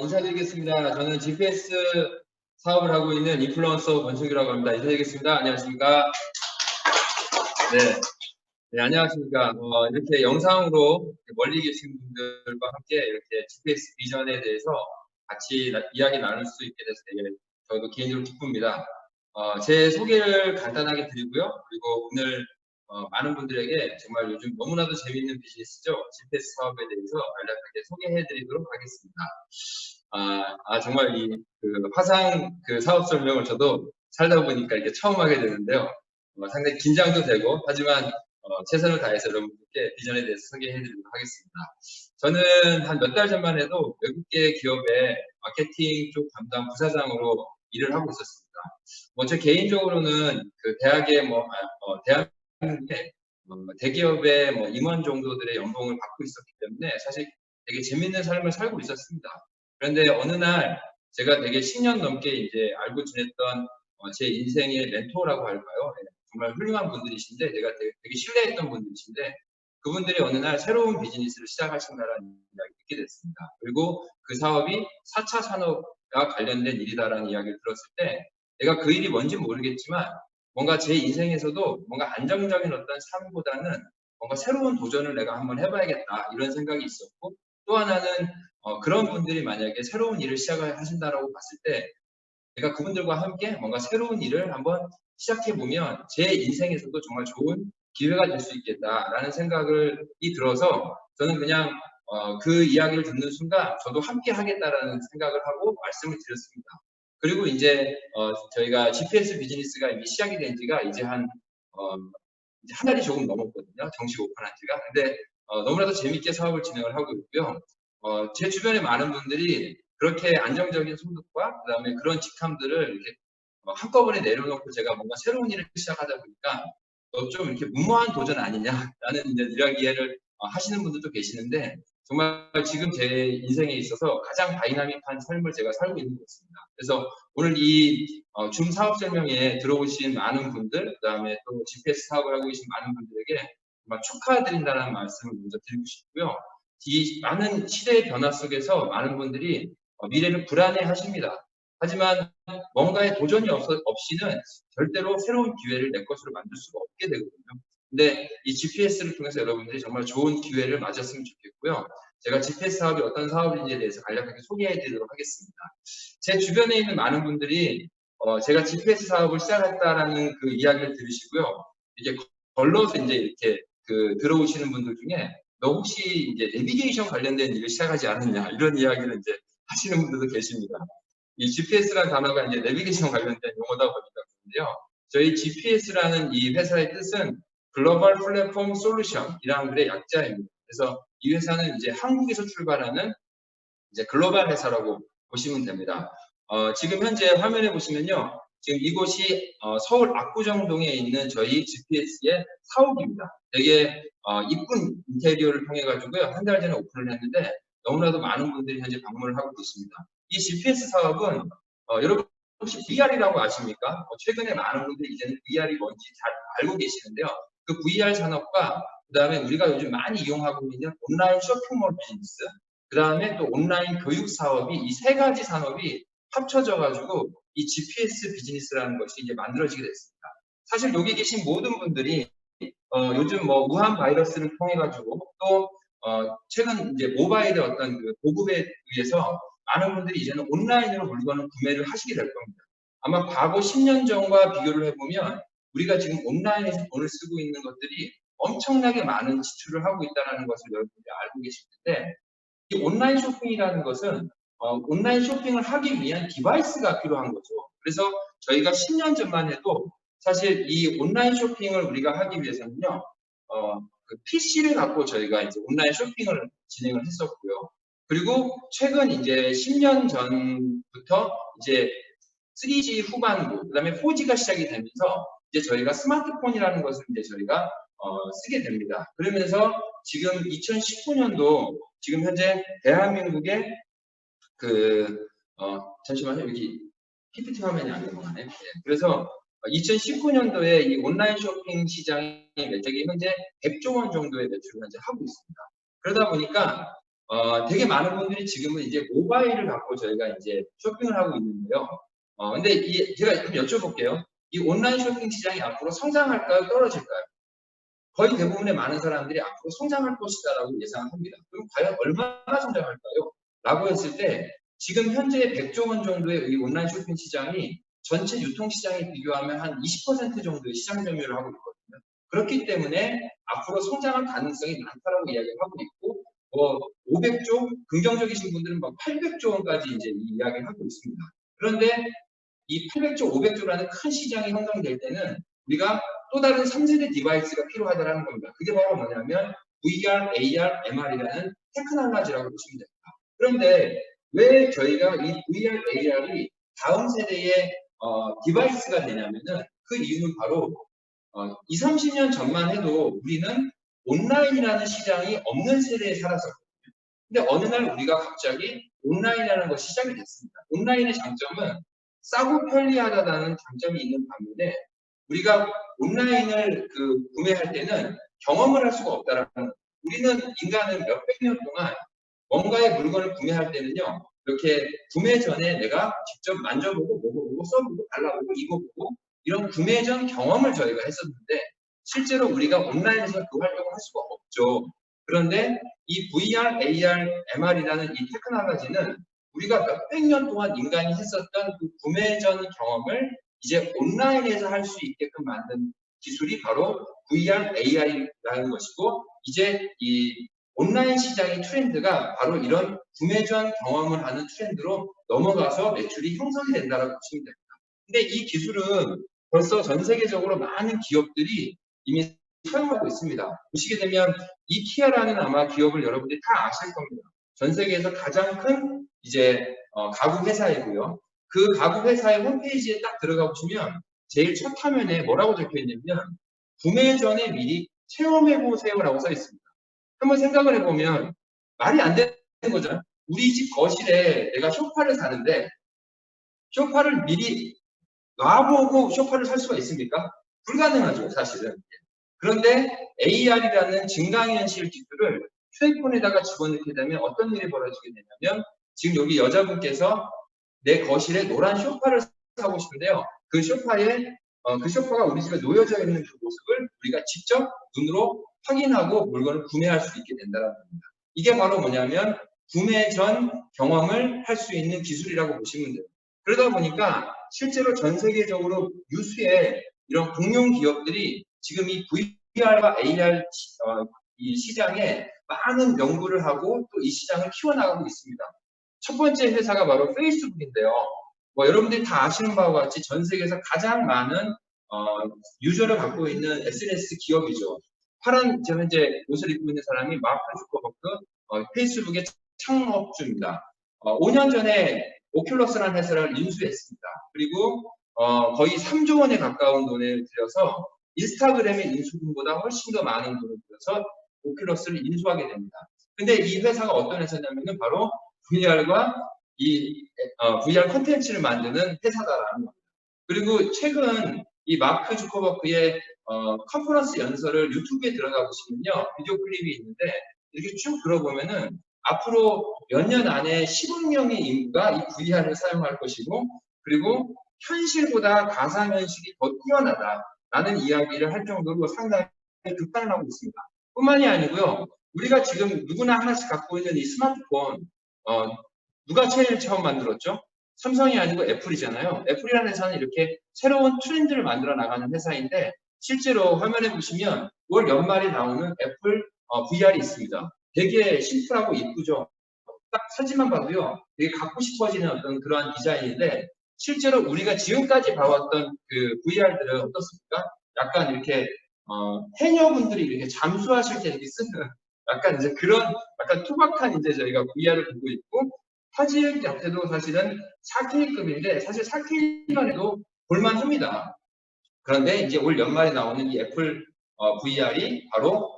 인사드리겠습니다. 저는 GPS 사업을 하고 있는 인플루언서 권순규라고 합니다. 인사드리겠습니다. 안녕하십니까? 네. 네, 안녕하십니까? 이렇게 영상으로 멀리 계신 분들과 함께 이렇게 GPS 비전에 대해서 같이 이야기 나눌 수 있게 돼서 되게 저도 개인적으로 기쁩니다. 제 소개를 간단하게 드리고요. 그리고 오늘 많은 분들에게 정말 요즘 너무나도 재미있는 비즈니스죠. GPS 사업에 대해서 간략하게 소개해 드리도록 하겠습니다. 정말 화상 사업 설명을 저도 살다 보니까 이렇게 처음 하게 되는데요. 상당히 긴장도 되고, 하지만 최선을 다해서 여러분들께 비전에 대해서 소개해 드리도록 하겠습니다. 저는 한 몇 달 전만 해도 외국계 기업의 마케팅 쪽 담당 부사장으로 일을 하고 있었습니다. 제 개인적으로는 대학의 대한민국의 대기업의 임원 정도들의 연봉을 받고 있었기 때문에 사실 되게 재밌는 삶을 살고 있었습니다. 그런데 어느 날 제가 되게 10년 넘게 이제 알고 지냈던 제 인생의 멘토라고 할까요? 정말 훌륭한 분들이신데 제가 되게 신뢰했던 분들이신데 그분들이 어느 날 새로운 비즈니스를 시작하신다는 이야기를 듣게 됐습니다. 그리고 그 사업이 4차 산업과 관련된 일이다라는 이야기를 들었을 때 내가 그 일이 뭔지 모르겠지만 뭔가 제 인생에서도 뭔가 안정적인 어떤 삶보다는 뭔가 새로운 도전을 내가 한번 해봐야겠다 이런 생각이 있었고 또 하나는 그런 분들이 만약에 새로운 일을 시작을 하신다라고 봤을 때 제가 그분들과 함께 뭔가 새로운 일을 한번 시작해보면 제 인생에서도 정말 좋은 기회가 될 수 있겠다라는 생각이 들어서 저는 그냥 그 이야기를 듣는 순간 저도 함께 하겠다라는 생각을 하고 말씀을 드렸습니다. 그리고 이제 저희가 GPS 비즈니스가 이미 시작이 된 지가 이제 한 달이 조금 넘었거든요. 정식 오픈한 지가. 근데 너무나도 재밌게 사업을 진행을 하고 있고요. 제 주변에 많은 분들이 그렇게 안정적인 소득과 그다음에 그런 직함들을 이렇게 한꺼번에 내려놓고 제가 뭔가 새로운 일을 시작하다 보니까 좀 이렇게 무모한 도전 아니냐라는 이제 이야기를 하시는 분들도 계시는데 정말 지금 제 인생에 있어서 가장 다이나믹한 삶을 제가 살고 있는 것 같습니다. 그래서 오늘 이 줌 사업 설명에 들어오신 많은 분들, 그다음에 또 GPS 사업을 하고 계신 많은 분들에게 정말 축하드린다는 말씀을 먼저 드리고 싶고요. 이 많은 시대의 변화 속에서 많은 분들이 미래를 불안해하십니다. 하지만 뭔가의 도전이 없이는 절대로 새로운 기회를 내 것으로 만들 수가 없게 되거든요. 근데 이 GPS를 통해서 여러분들이 정말 좋은 기회를 맞았으면 좋겠고요. 제가 GPS 사업이 어떤 사업인지에 대해서 간략하게 소개해 드리도록 하겠습니다. 제 주변에 있는 많은 분들이 제가 GPS 사업을 시작했다라는 그 이야기를 들으시고요. 이게 걸러서 이제 이렇게 들어오시는 분들 중에 너 혹시 이제 내비게이션 관련된 일을 시작하지 않았냐 이런 이야기를 이제 하시는 분들도 계십니다. 이 GPS라는 단어가 이제 내비게이션 관련된 용어다 보니까 그런데요. 저희 GPS라는 이 회사의 뜻은 글로벌 플랫폼 솔루션이라는 글의 약자입니다. 그래서 이 회사는 이제 한국에서 출발하는 이제 글로벌 회사라고 보시면 됩니다. 지금 현재 화면에 보시면요. 지금 이곳이 서울 압구정동에 있는 저희 GPS의 사옥입니다. 되게 이쁜 인테리어를 통해 가지고요. 한 달 전에 오픈을 했는데 너무나도 많은 분들이 현재 방문을 하고 계십니다. 이 GPS 사업은 여러분 혹시 VR이라고 아십니까? 최근에 많은 분들이 이제는 VR이 뭔지 잘 알고 계시는데요. 그 VR 산업과 그다음에 우리가 요즘 많이 이용하고 있는 온라인 쇼핑몰 비즈니스, 그다음에 또 온라인 교육 사업이 이 세 가지 산업이 합쳐져 가지고 이 GPS 비즈니스라는 것이 이제 만들어지게 됐습니다. 사실 여기 계신 모든 분들이 요즘 우한 바이러스를 통해 가지고 또 최근 이제 모바일의 어떤 그 보급에 의해서 많은 분들이 이제는 온라인으로 물건을 구매를 하시게 될 겁니다. 아마 과거 10년 전과 비교를 해보면 우리가 지금 온라인에서 돈을 쓰고 있는 것들이 엄청나게 많은 지출을 하고 있다는 것을 여러분들이 알고 계실 텐데 이 온라인 쇼핑이라는 것은 온라인 쇼핑을 하기 위한 디바이스가 필요한 거죠. 그래서 저희가 10년 전만 해도 사실 이 온라인 쇼핑을 우리가 하기 위해서는요, 그 PC를 갖고 저희가 이제 온라인 쇼핑을 진행을 했었고요. 그리고 최근 이제 10년 전부터 이제 3G 후반부, 그다음에 4G가 시작이 되면서 이제 저희가 스마트폰이라는 것을 이제 저희가 쓰게 됩니다. 그러면서 지금 2019년도 지금 현재 대한민국의 잠시만요. 여기 PPT 화면이 안 넘어가네. 네. 그래서 2019년도에 이 온라인 쇼핑 시장의 매출이 현재 100조 원 정도의 매출을 현재 하고 있습니다. 그러다 보니까 되게 많은 분들이 지금은 이제 모바일을 갖고 저희가 이제 쇼핑을 하고 있는데요. 근데 제가 한번 여쭤볼게요. 이 온라인 쇼핑 시장이 앞으로 성장할까요? 떨어질까요? 거의 대부분의 많은 사람들이 앞으로 성장할 것이다라고 예상합니다. 그럼 과연 얼마나 성장할까요? 라고 했을 때 지금 현재 100조 원 정도의 이 온라인 쇼핑 시장이 전체 유통 시장에 비교하면 한 20% 정도의 시장 점유율을 하고 있거든요. 그렇기 때문에 앞으로 성장할 가능성이 많다라고 이야기를 하고 있고 500조, 긍정적이신 분들은 막 800조 원까지 이제 이 이야기를 하고 있습니다. 그런데 이 800조, 500조라는 큰 시장이 형성될 때는 우리가 또 다른 3세대 디바이스가 필요하다는 겁니다. 그게 바로 뭐냐면 VR, AR, MR이라는 테크놀로지라고 보시면 됩니다. 그런데 왜 저희가 이 VR, AR이 다음 세대의 디바이스가 되냐면은 그 이유는 바로 20, 30년 전만 해도 우리는 온라인이라는 시장이 없는 세대에 살았었거든요. 근데 어느 날 우리가 갑자기 온라인이라는 것이 시작이 됐습니다. 온라인의 장점은 싸고 편리하다는 장점이 있는 반면에 우리가 온라인을 구매할 때는 경험을 할 수가 없다라는 거예요. 우리는 인간은 몇백 년 동안 뭔가의 물건을 구매할 때는요. 이렇게 구매 전에 내가 직접 만져보고 먹어보고 써보고 발라보고 입어보고 이런 구매 전 경험을 저희가 했었는데 실제로 우리가 온라인에서 그 활동을 할 수가 없죠. 그런데 이 VR, AR, MR이라는 이 테크놀로지는 우리가 몇백 년 동안 인간이 했었던 그 구매 전 경험을 이제 온라인에서 할 수 있게끔 만든 기술이 바로 VR, AI라는 것이고 이제 이 온라인 시장의 트렌드가 바로 이런 구매 전 경험을 하는 트렌드로 넘어가서 매출이 형성이 된다고 보시면 됩니다. 근데 이 기술은 벌써 전 세계적으로 많은 기업들이 이미 사용하고 있습니다. 보시게 되면 이케아라는 아마 기업을 여러분들이 다 아실 겁니다. 전 세계에서 가장 큰 이제 가구 회사이고요. 그 가구 회사의 홈페이지에 딱 들어가 보시면 제일 첫 화면에 뭐라고 적혀 있냐면 구매 전에 미리 체험해 보세요라고 써 있습니다. 한번 생각을 해보면 말이 안 되는 거잖아요. 우리 집 거실에 내가 소파를 사는데 소파를 미리 놔보고 소파를 살 수가 있습니까? 불가능하죠, 사실은. 그런데 AR이라는 증강현실 기술을 휴대폰에다가 집어넣게 되면 어떤 일이 벌어지게 되냐면 지금 여기 여자분께서 내 거실에 노란 소파를 사고 싶은데요. 그 소파가 우리 집에 놓여져 있는 그 모습을 우리가 직접 눈으로 확인하고 물건을 구매할 수 있게 된다는 겁니다. 이게 바로 뭐냐면 구매 전 경험을 할 수 있는 기술이라고 보시면 돼요. 그러다 보니까 실제로 전 세계적으로 유수의 이런 공룡 기업들이 지금 이 VR과 AR 이 시장에 많은 연구를 하고 또 이 시장을 키워나가고 있습니다. 첫 번째 회사가 바로 페이스북인데요. 여러분들이 다 아시는 바와 같이 전 세계에서 가장 많은 유저를 갖고 있는 SNS 기업이죠. 파란 현재 옷을 입고 있는 사람이 마크 주커버크 페이스북의 창업주입니다. 5년 전에 오큘러스라는 회사를 인수했습니다. 그리고 거의 3조 원에 가까운 돈을 들여서 인스타그램의 인수분보다 훨씬 더 많은 돈을 들여서 오큘러스를 인수하게 됩니다. 근데 이 회사가 어떤 회사냐면은 바로 VR과 이 VR 콘텐츠를 만드는 회사다라는 겁니다. 그리고 최근 이 마크 주커버크의 컨퍼런스 연설을 유튜브에 들어가 보시면요. 비디오 클립이 있는데 이렇게 쭉 들어보면은 앞으로 몇 년 안에 10억 명의 인구가 이 VR을 사용할 것이고 그리고 현실보다 가상현실이 더 뛰어나다라는 이야기를 할 정도로 상당히 극단을 하고 있습니다. 뿐만이 아니고요. 우리가 지금 누구나 하나씩 갖고 있는 이 스마트폰 누가 제일 처음 만들었죠? 삼성이 아니고 애플이잖아요. 애플이라는 회사는 이렇게 새로운 트렌드를 만들어 나가는 회사인데 실제로 화면에 보시면 올 연말에 나오는 애플 VR이 있습니다. 되게 심플하고 이쁘죠. 딱 사진만 봐도요. 되게 갖고 싶어지는 어떤 그러한 디자인인데 실제로 우리가 지금까지 봐왔던 그 VR들은 어떻습니까? 약간 이렇게 해녀분들이 이렇게 잠수하실 때 이렇게 쓰는 약간 이제 그런 약간 투박한 이제 저희가 VR을 보고 있고 화질 자체도 사실은 4K급인데 사실 4K만 해도 볼만합니다. 그런데 이제 올 연말에 나오는 이 애플 VR이 바로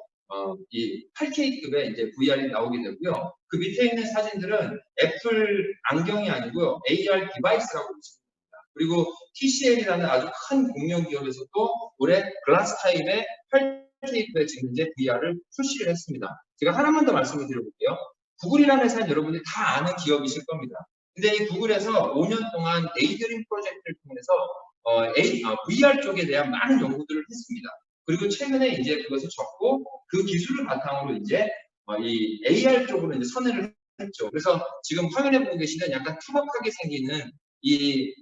이 8K급의 이제 VR이 나오게 되고요. 그 밑에 있는 사진들은 애플 안경이 아니고요. AR 디바이스라고 보시면 됩니다. 그리고 TCL이라는 아주 큰 공룡 기업에서도 올해 글라스 타입의 8K급의 지금 이제 VR을 출시를 했습니다. 제가 하나만 더 말씀을 드려볼게요. 구글이라는 회사는 여러분들이 다 아는 기업이실 겁니다. 근데 이 구글에서 5년 동안 데이드림 프로젝트를 통해서 VR 쪽에 대한 많은 연구들을 했습니다. 그리고 최근에 이제 그것을 접고 그 기술을 바탕으로 이제 이 AR 쪽으로 이제 선회를 했죠. 그래서 지금 화면에 보고 계시는 약간 투박하게 생기는 이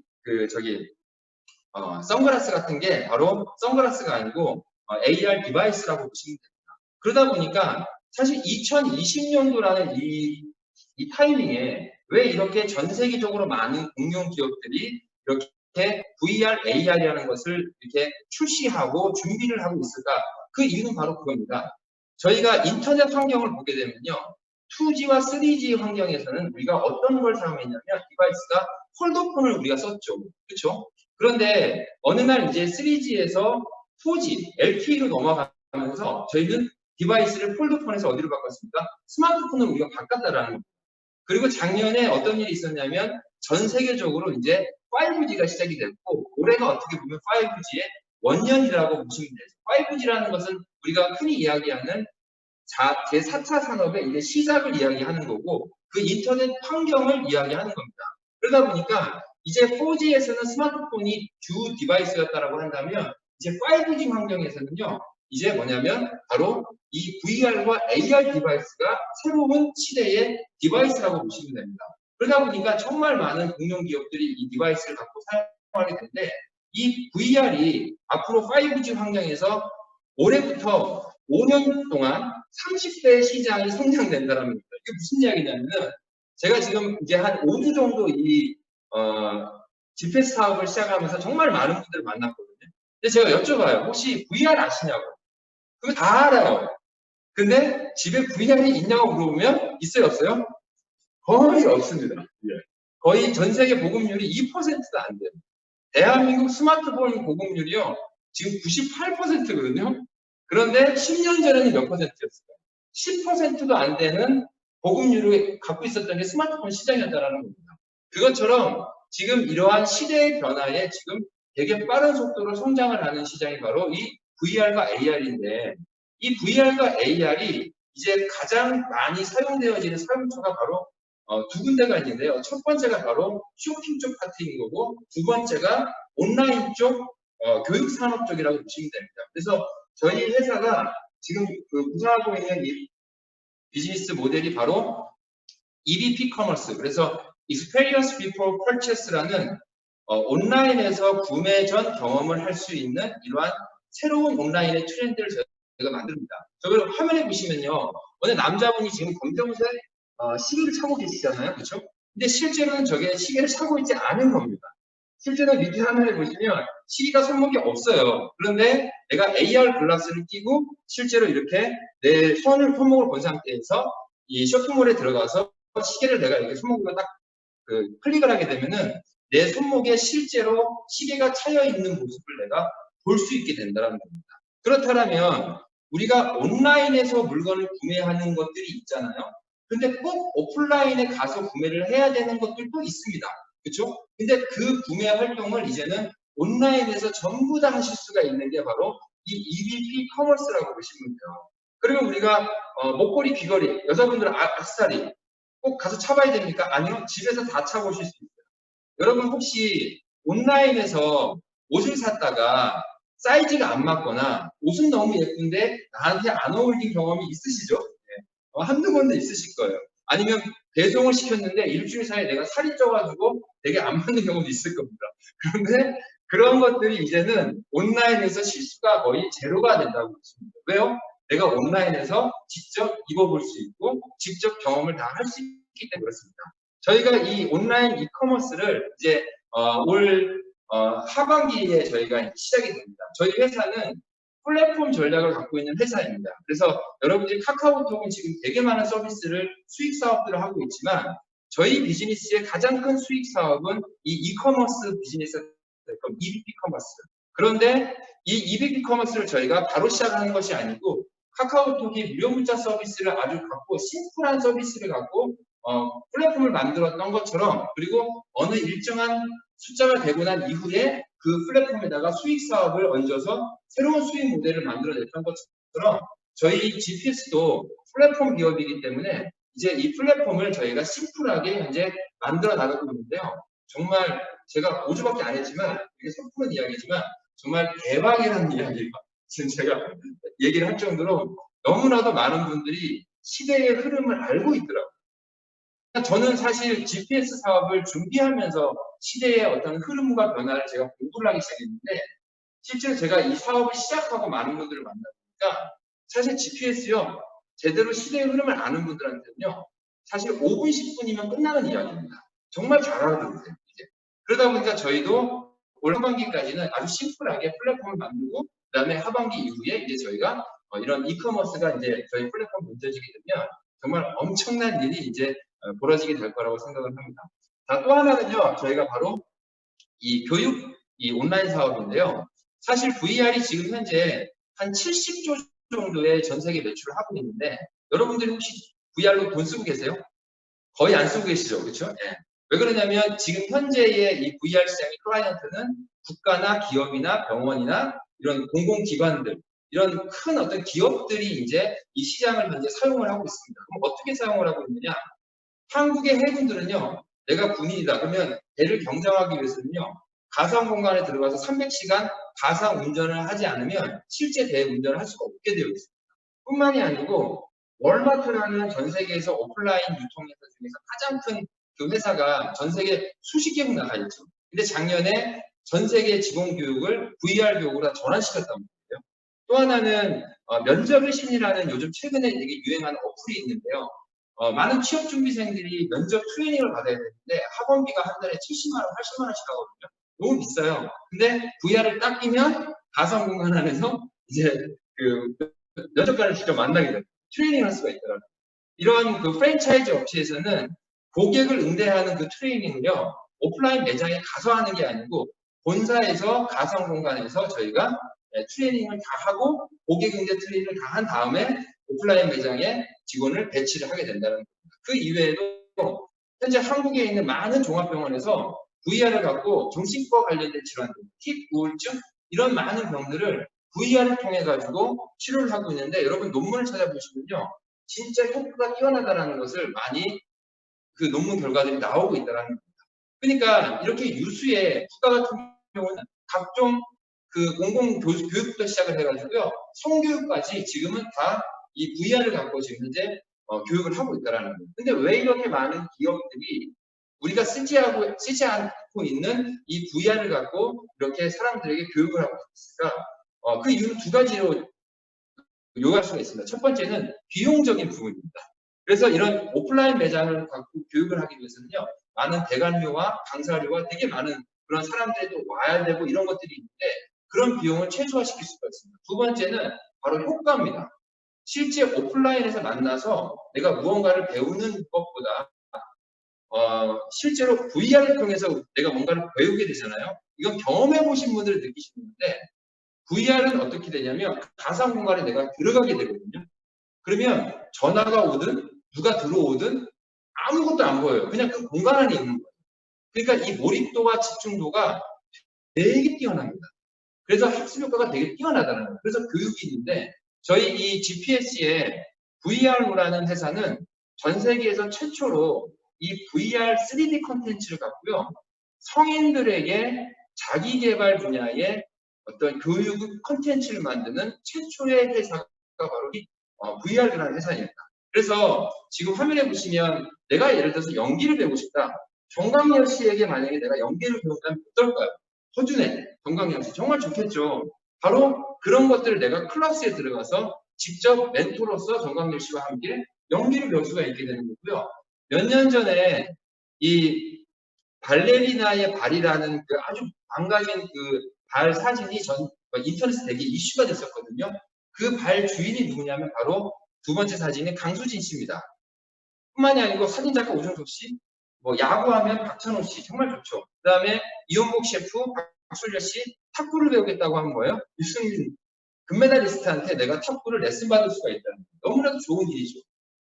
선글라스 같은 게 바로 선글라스가 아니고 AR 디바이스라고 보시면 됩니다. 그러다 보니까 사실 2020년도라는 이 타이밍에 왜 이렇게 전 세계적으로 많은 공룡 기업들이 이렇게 VR, AR이라는 것을 이렇게 출시하고 준비를 하고 있을까? 그 이유는 바로 그겁니다. 저희가 인터넷 환경을 보게 되면요. 2G와 3G 환경에서는 우리가 어떤 걸 사용했냐면 디바이스가 폴더폰을 우리가 썼죠. 그렇죠? 그런데 어느 날 이제 3G에서 4G, LTE로 넘어가면서 저희는 디바이스를 폴더폰에서 어디로 바꿨습니까? 스마트폰으로 우리가 바꿨다라는 겁니다. 그리고 작년에 어떤 일이 있었냐면 전 세계적으로 이제 5G가 시작이 됐고 올해가 어떻게 보면 5G의 원년이라고 보시면 돼요. 5G라는 것은 우리가 흔히 이야기하는 제4차 산업의 이제 시작을 이야기하는 거고 그 인터넷 환경을 이야기하는 겁니다. 그러다 보니까 이제 4G에서는 스마트폰이 주 디바이스였다라고 한다면 이제 5G 환경에서는요. 이제 뭐냐면 바로 이 VR과 AR 디바이스가 새로운 시대의 디바이스라고 보시면 됩니다. 그러다 보니까 정말 많은 공룡 기업들이 이 디바이스를 갖고 사용하게 되는데 이 VR이 앞으로 5G 환경에서 올해부터 5년 동안 30배 시장이 성장된다는 겁니다. 이게 무슨 이야기냐면은 제가 지금 이제 한 5주 정도 이 GPS 사업을 시작하면서 정말 많은 분들을 만났거든요. 근데 제가 여쭤봐요. 혹시 VR 아시냐고? 그거 다 알아요. 근데 집에 VR이 있냐고 물어보면 있어요, 없어요? 거의 없습니다. 예. 거의 전 세계 보급률이 2%도 안 돼요. 대한민국 스마트폰 보급률이요. 지금 98%거든요. 그런데 10년 전에는 몇 %였어요? 10%도 안 되는 보급률을 갖고 있었던 게 스마트폰 시장이었다는 겁니다. 그것처럼 지금 이러한 시대의 변화에 지금 되게 빠른 속도로 성장을 하는 시장이 바로 이 VR과 AR인데 이 VR과 AR이 이제 가장 많이 사용되어지는 사용처가 바로 두 군데가 있는데요. 첫 번째가 바로 쇼핑 쪽 파트인 거고 두 번째가 온라인 쪽 교육 산업 쪽이라고 보시면 됩니다. 그래서 저희 회사가 지금 구사하고 있는 이 비즈니스 모델이 바로 EBP 커머스, 그래서 Experience Before Purchase라는 온라인에서 구매 전 경험을 할 수 있는 이러한 새로운 온라인의 트렌드를 저희가 만듭니다. 저걸 화면에 보시면요. 어느 남자분이 지금 검정색 시계를 차고 계시잖아요. 그렇죠? 근데 실제로는 저게 시계를 차고 있지 않은 겁니다. 실제로 밑에 화면에 보시면 시계가 손목이 없어요. 그런데 내가 AR 글라스를 끼고 실제로 이렇게 내 손목을 본 상태에서 이 쇼핑몰에 들어가서 시계를 내가 이렇게 손목으로 딱 클릭을 하게 되면은 내 손목에 실제로 시계가 차여 있는 모습을 내가 볼 수 있게 된다는 겁니다. 그렇다면 우리가 온라인에서 물건을 구매하는 것들이 있잖아요. 근데 꼭 오프라인에 가서 구매를 해야 되는 것들도 있습니다. 그렇죠? 근데 그 구매 활동을 이제는 온라인에서 전부 다 하실 수가 있는 게 바로 이 EBP 커머스라고 보시면 돼요. 그러면 우리가 목걸이, 귀걸이, 여자분들은 악세사리 꼭 가서 차봐야 됩니까? 아니요. 집에서 다 차보실 수 있어요. 여러분 혹시 온라인에서 옷을 샀다가 사이즈가 안 맞거나 옷은 너무 예쁜데 나한테 안 어울린 경험이 있으시죠? 네. 한두 번도 있으실 거예요. 아니면 배송을 시켰는데 일주일 사이에 내가 살이 쪄가지고 되게 안 맞는 경우도 있을 겁니다. 그런데 그런 것들이 이제는 온라인에서 실수가 거의 제로가 된다고 보십니다. 왜요? 내가 온라인에서 직접 입어볼 수 있고 직접 경험을 다 할 수 있기 때문에 그렇습니다. 저희가 이 온라인 이커머스를 이제 올 하반기에 저희가 시작이 됩니다. 저희 회사는 플랫폼 전략을 갖고 있는 회사입니다. 그래서 여러분들이 카카오톡은 지금 되게 많은 서비스를 수익 사업들을 하고 있지만 저희 비즈니스의 가장 큰 수익 사업은 이 이커머스 비즈니스 EBP 커머스. 그런데 이 EBP 커머스를 저희가 바로 시작하는 것이 아니고 카카오톡이 무료 문자 서비스를 아주 갖고 심플한 서비스를 갖고 플랫폼을 만들었던 것처럼 그리고 어느 일정한 숫자가 되고 난 이후에 그 플랫폼에다가 수익 사업을 얹어서 새로운 수익 모델을 만들어냈던 것처럼 저희 GPS도 플랫폼 기업이기 때문에 이제 이 플랫폼을 저희가 심플하게 현재 만들어 나가고 있는데요. 정말 제가 5주밖에 안 했지만 이게 섣부른 이야기지만 정말 대박이라는 이야기가 지금 제가 얘기를 할 정도로 너무나도 많은 분들이 시대의 흐름을 알고 있더라고요. 저는 사실 GPS 사업을 준비하면서 시대의 어떤 흐름과 변화를 제가 공부를 하기 시작했는데 실제로 제가 이 사업을 시작하고 많은 분들을 만나보니까 사실 GPS요 제대로 시대의 흐름을 아는 분들한테는요 사실 5분, 10분이면 끝나는 이야기입니다. 정말 잘 알아들으세요. 이제. 그러다 보니까 저희도 올 하반기까지는 아주 심플하게 플랫폼을 만들고 그다음에 하반기 이후에 이제 저희가 이런 이커머스가 이제 저희 플랫폼 문제지게 되면 정말 엄청난 일이 이제 벌어지게 될 거라고 생각을 합니다. 자, 또 하나는요, 저희가 바로 이 교육, 이 온라인 사업인데요. 사실 VR이 지금 현재 한 70조 정도의 전 세계 매출을 하고 있는데, 여러분들이 혹시 VR로 돈 쓰고 계세요? 거의 안 쓰고 계시죠? 그렇죠? 네. 왜 그러냐면 지금 현재의 이 VR 시장의 클라이언트는 국가나 기업이나 병원이나 이런 공공기관들, 이런 큰 어떤 기업들이 이제 이 시장을 현재 사용을 하고 있습니다. 그럼 어떻게 사용을 하고 있느냐? 한국의 해군들은요, 내가 군인이다. 그러면 배를 경정하기 위해서는요, 가상 공간에 들어가서 300시간 가상 운전을 하지 않으면 실제 배 운전을 할 수가 없게 되어 있습니다. 뿐만이 아니고 월마트라는 전 세계에서 오프라인 유통회사 중에서 가장 큰 그 회사가 전 세계 수십 개국 나가 있죠. 근데 작년에 전 세계 직원 교육을 VR 교육으로 다 전환시켰단 말이에요. 또 하나는 면접의 신이라는 요즘 최근에 되게 유행하는 어플이 있는데요. 많은 취업준비생들이 면접 트레이닝을 받아야 되는데 학원비가 한 달에 70만 원, 80만 원씩 하거든요. 너무 비싸요. 근데 VR을 딱 끼면 가상 공간 안에서 이제 그 면접관을 직접 만나게 돼요. 트레이닝 할 수가 있더라고요. 이런 그 프랜차이즈 업체에서는 고객을 응대하는 그 트레이닝을요, 오프라인 매장에 가서 하는 게 아니고 본사에서 가상 공간에서 저희가 트레이닝을 다 하고 고객 응대 트레이닝을 다 한 다음에 오프라인 매장에 직원을 배치를 하게 된다는 겁니다. 그 이외에도 현재 한국에 있는 많은 종합병원에서 VR을 갖고 정신과 관련된 질환들, 틱, 우울증 이런 많은 병들을 VR을 통해 가지고 치료를 하고 있는데 여러분 논문을 찾아보시면요. 진짜 효과가 뛰어나다는 것을 많이 그 논문 결과들이 나오고 있다는 겁니다. 그러니까 이렇게 유수의 국가 같은 경우는 각종 그 공공 교육부터 시작을 해가지고요. 성교육까지 지금은 다 이 VR을 갖고 지금 현재 교육을 하고 있다는 거예요. 근데 왜 이렇게 많은 기업들이 우리가 쓰지 않고 있는 이 VR을 갖고 이렇게 사람들에게 교육을 하고 있을까? 그 이유는 두 가지로 요구할 수가 있습니다. 첫 번째는 비용적인 부분입니다. 그래서 이런 오프라인 매장을 갖고 교육을 하기 위해서는요, 많은 대관료와 강사료와 되게 많은 그런 사람들이 또 와야 되고 이런 것들이 있는데 그런 비용을 최소화시킬 수가 있습니다. 두 번째는 바로 효과입니다. 실제 오프라인에서 만나서 내가 무언가를 배우는 것보다 실제로 VR을 통해서 내가 뭔가를 배우게 되잖아요. 이건 경험해 보신 분들은 느끼시는데 VR은 어떻게 되냐면 가상 공간에 내가 들어가게 되거든요. 그러면 전화가 오든 누가 들어오든 아무것도 안 보여요. 그냥 그 공간 안에 있는 거예요. 그러니까 이 몰입도와 집중도가 되게 뛰어납니다. 그래서 학습 효과가 되게 뛰어나다는 거예요. 그래서 교육이 있는데 저희 이 GPS의 VR라는 회사는 전 세계에서 최초로 이 VR 3D 컨텐츠를 갖고요. 성인들에게 자기 개발 분야의 어떤 교육 컨텐츠를 만드는 최초의 회사가 바로 이 VR라는 회사입니다. 그래서 지금 화면에 보시면 내가 예를 들어서 연기를 배우고 싶다. 정강렬 씨에게 만약에 내가 연기를 배운다면 어떨까요? 허준의 정강렬 씨 정말 좋겠죠. 바로 그런 것들을 내가 클래스에 들어가서 직접 멘토로서 정강렬 씨와 함께 연기를 배울 수가 있게 되는 거고요. 몇 년 전에 이 발레리나의 발이라는 그 아주 망가진 그 발 사진이 인터넷에 되게 이슈가 됐었거든요. 그 발 주인이 누구냐면 바로 두 번째 사진이 강수진 씨입니다. 뿐만이 아니고 사진작가 오정석 씨, 뭐 야구하면 박찬호 씨 정말 좋죠. 그 다음에 이용복 셰프, 박술려 씨 탁구를 배우겠다고 한 거예요. 유승민 금메달리스트한테 내가 탁구를 레슨 받을 수가 있다는 거예요. 너무나도 좋은 일이죠.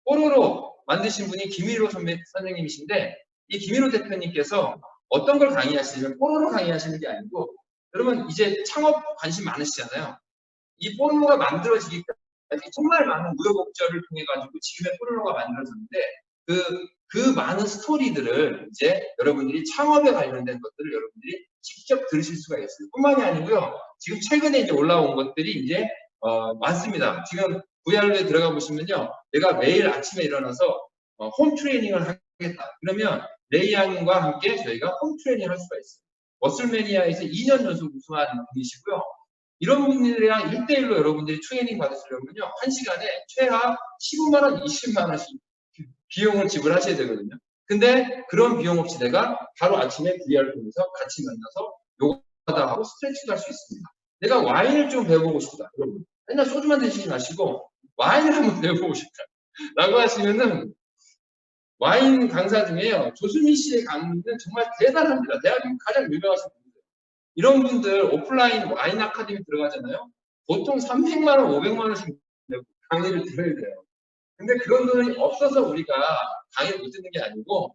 뽀로로 만드신 분이 김일호 선생님이신데 이 김일호 대표님께서 어떤 걸 강의하시냐면 뽀로로 강의하시는 게 아니고 여러분 이제 창업 관심 많으시잖아요. 이 뽀로로가 만들어지기까지 정말 많은 우여곡절을 통해 가지고 지금의 포르노가 만들어졌는데 그 많은 스토리들을 이제 여러분들이 창업에 관련된 것들을 여러분들이 직접 들으실 수가 있어요. 뿐만이 아니고요. 지금 최근에 이제 올라온 것들이 이제 많습니다. 지금 VR에 들어가 보시면요. 내가 매일 아침에 일어나서 홈 트레이닝을 하겠다. 그러면 레이 양과 함께 저희가 홈 트레이닝을 할 수가 있어요. 머슬매니아에서 2년 연속 우승한 분이시고요. 이런 분들이랑 1대1로 여러분들이 트레이닝 받으시려면요. 1시간에 최하 15만 원, 20만 원씩 비용을 지불하셔야 되거든요. 근데 그런 비용 없이 내가 바로 아침에 VR을 통해서 같이 만나서 요가도 하고 스트레칭도 할 수 있습니다. 내가 와인을 좀 배워보고 싶다. 여러분. 맨날 소주만 드시지 마시고 와인을 한번 배워보고 싶다. 라고 하시면은 와인 강사 중에요. 조수민 씨의 강의는 정말 대단합니다. 대한민국 가장 유명하신 분들. 이런 분들 오프라인 와인 아카데미 들어가잖아요. 보통 300만 원, 500만 원씩 강의를 들어야 돼요. 근데 그런 돈이 없어서 우리가 강의를 못 듣는 게 아니고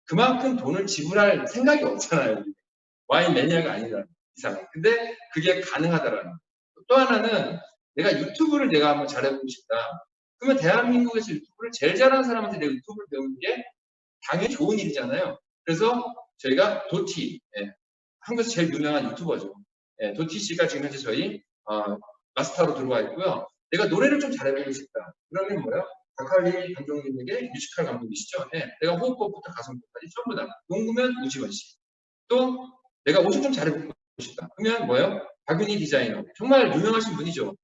그만큼 돈을 지불할 생각이 없잖아요. 와인 매니아가 아니라 이상. 근데 그게 가능하다라는. 또 하나는 내가 유튜브를 내가 한번 잘해보고 싶다. 그러면 대한민국에서 유튜브를 제일 잘하는 사람한테 내가 유튜브를 배우는 게 당연히 좋은 일이잖아요. 그래서 저희가 도티, 한국에서 제일 유명한 유튜버죠. 도티 씨가 지금 현재 저희 마스터로 들어와 있고요. 내가 노래를 좀 잘해보고 싶다. 그러면 뭐요? 박할리 감독님에게 뮤지컬 감독이시죠. 내가 호흡법부터 가성법까지 전부 다. 농구면 우지원 씨. 또 내가 옷을 좀 잘해보고 싶다. 그러면 뭐요? 박윤희 디자이너. 정말 유명하신 분이죠.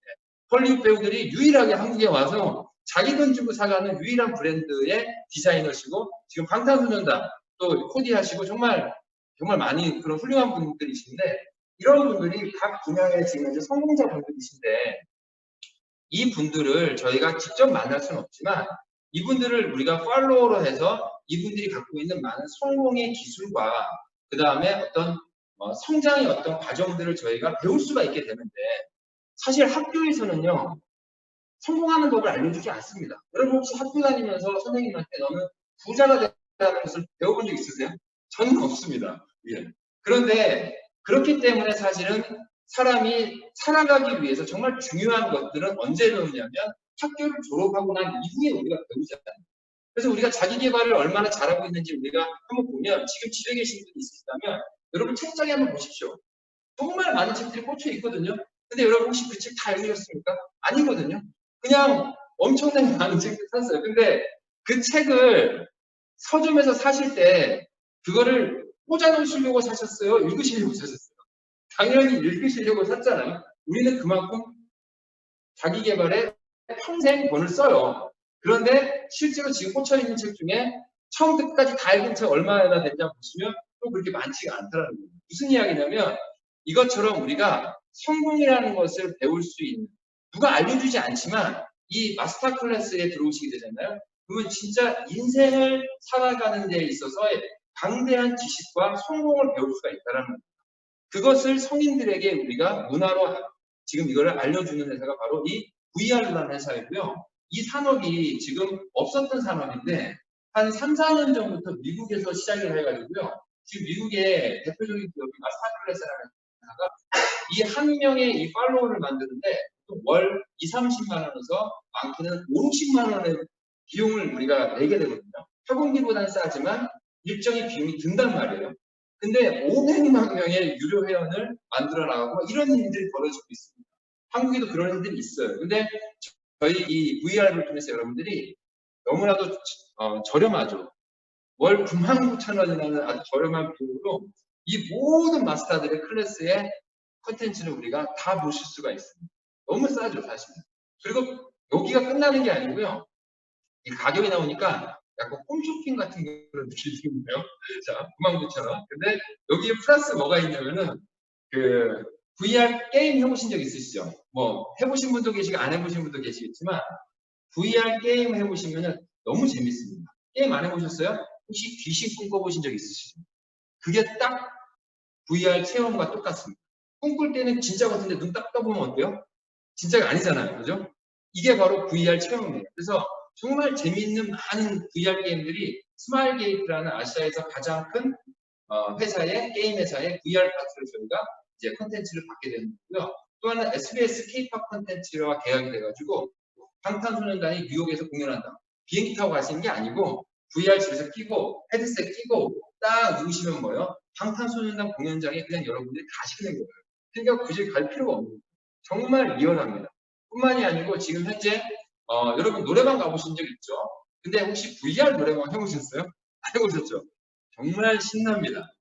헐리우드 배우들이 유일하게 한국에 와서 자기 돈 주고 사가는 유일한 브랜드의 디자이너시고 지금 방탄소년단 또 코디하시고 정말 많이 그런 훌륭한 분들이신데 이런 분들이 각 분야의 지금 이제 성공자 분들이신데 이 분들을 저희가 직접 만날 수는 없지만 이분들을 우리가 팔로워로 해서 이분들이 갖고 있는 많은 성공의 기술과 그 다음에 어떤 성장의 어떤 과정들을 저희가 배울 수가 있게 되는데 사실 학교에서는요 성공하는 법을 알려주지 않습니다. 여러분 혹시 학교 다니면서 선생님한테 너는 부자가 되는 것을 배워본 적 있으세요? 저는 없습니다. 예. 그런데 그렇기 때문에 사실은 사람이 살아가기 위해서 정말 중요한 것들은 언제 배우냐면 학교를 졸업하고 난 이후에 우리가 배우잖아요. 그래서 우리가 자기 개발을 얼마나 잘하고 있는지 우리가 한번 보면 지금 집에 계신 분이 있으시다면 여러분 책장에 한번 보십시오. 정말 많은 책들이 꽂혀 있거든요. 근데 여러분 혹시 그 책 다 읽으셨습니까? 아니거든요. 그냥 엄청나게 많은 책들 샀어요. 근데 그 책을 서점에서 사실 때 그거를 꽂아놓으시려고 사셨어요? 읽으시려고 사셨어요? 당연히 읽으시려고 샀잖아요. 우리는 그만큼 자기 개발에 평생 돈을 써요. 그런데 실제로 지금 꽂혀있는 책 중에 처음부터 끝까지 다 읽은 책 얼마나 되냐 보시면 또 그렇게 많지가 않더라는 거예요. 무슨 이야기냐면 이것처럼 우리가 성공이라는 것을 배울 수 있는 누가 알려주지 않지만 이 마스터 클래스에 들어오시게 되잖아요. 그러면 진짜 인생을 살아가는 데 있어서의 방대한 지식과 성공을 배울 수가 있다는 거예요. 그것을 성인들에게 우리가 문화로 지금 이거를 알려주는 회사가 바로 이 VR라는 회사이고요. 이 산업이 지금 없었던 산업인데 한 3, 4년 전부터 미국에서 시작을 해가지고요. 지금 미국의 대표적인 기업이 마스터클래스라는 회사가 이 한 명의 이 팔로워를 만드는데 월 2, 30만 원에서 많게는 5, 60만 원의 비용을 우리가 내게 되거든요. 학원비보다는 싸지만 일정의 비용이 든단 말이에요. 근데 500만 명의 유료 회원을 만들어 나가고 이런 일들이 벌어지고 있습니다. 한국에도 그런 일들이 있어요. 근데 저희 이 VR을 통해서 여러분들이 너무나도 저렴하죠. 월 99,000원이라는 아주 저렴한 비용으로 이 모든 마스터들의 클래스의 컨텐츠를 우리가 다 보실 수가 있습니다. 너무 싸죠, 사실. 그리고 여기가 끝나는 게 아니고요. 이 가격이 나오니까 약간 홈쇼핑 같은 그런 느낌이 드네요. 자, 99,000원. 근데 여기에 플러스 뭐가 있냐면은 그 VR 게임 해보신 적 있으시죠? 뭐 해보신 분도 계시고 안 해보신 분도 계시겠지만 VR 게임 해보시면은 너무 재밌습니다. 게임 안 해보셨어요? 혹시 귀신 꿈꿔보신 적 있으시죠? 그게 딱 VR 체험과 똑같습니다. 꿈꿀 때는 진짜 같은데 눈 딱 떠보면 어때요? 진짜가 아니잖아요. 그죠? 이게 바로 VR 체험이에요. 그래서 정말 재미있는 많은 VR 게임들이 스마일 게이트라는 아시아에서 가장 큰 회사의 게임 회사의 VR 파트를 저희가 이제 컨텐츠를 받게 되는 거고요. 또 하나 SBS K-pop 컨텐츠와 계약이 돼가지고 방탄소년단이 뉴욕에서 공연한다. 비행기 타고 가시는 게 아니고 VR 집에서 끼고 헤드셋 끼고 딱 누우시면 뭐예요? 방탄소년단 공연장에 그냥 여러분들이 가시는 거예요. 그러니까 굳이 갈 필요가 없는 거예요. 정말 리얼합니다. 뿐만이 아니고 지금 현재 여러분 노래방 가보신 적 있죠? 근데 혹시 VR 노래방 해보셨어요? 안 해보셨죠? 정말 신납니다.